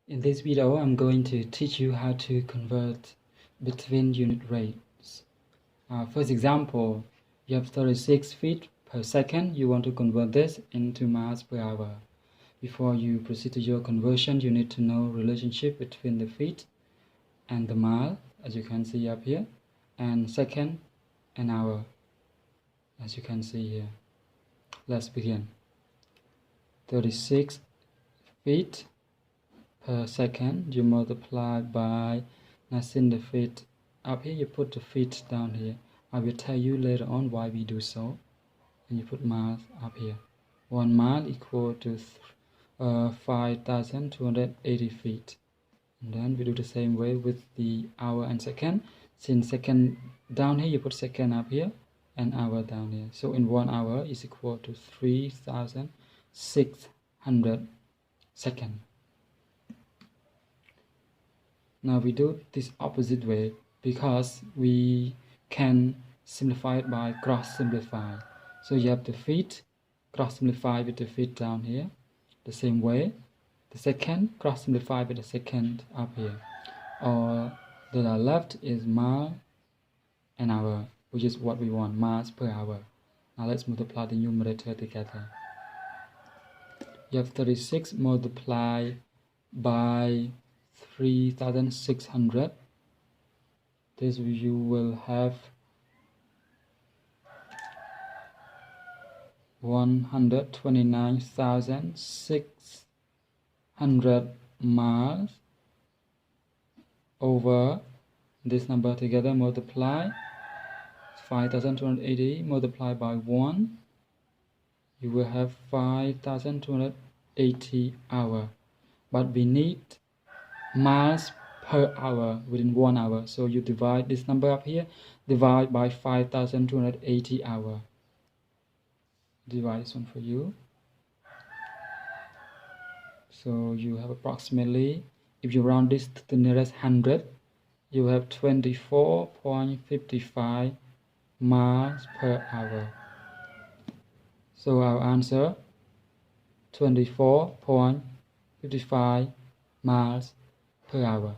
In this video, I'm going to teach you how to convert between unit rates. First example, you have 36 feet per second. You want to convert this into miles per hour. Before you proceed to your conversion, you need to know relationship between the feet and the mile, as you can see up here, and second and hour, as you can see here. Let's begin. 36 feet per second, you multiply by, now since the feet up here, you put the feet down here. I will tell you later on why we do so. And you put miles up here. 1 mile equal to 5,280 feet. And then we do the same way with the hour and second. Since second down here, you put second up here and hour down here. So in 1 hour is equal to 3,600 seconds. Now we do this opposite way because we can simplify it by cross simplify. So you have the feet, cross simplify with the feet down here. The same way, the second, cross simplify with the second up here. Or the left is mile an hour, which is what we want, miles per hour. Now let's multiply the numerator together. You have 36 multiplied by 3,600. This you will have 129,600 miles over this number together, multiply 5,280 multiplied by 1, you will have 5,280 hour. But we need miles per hour within 1 hour, so you divide this number up here, divide by 5,280 hour. Divide this one for you. So you have approximately, if you round this to the nearest 100, you have 24.55 miles per hour. So our answer, 24.55 miles per hour.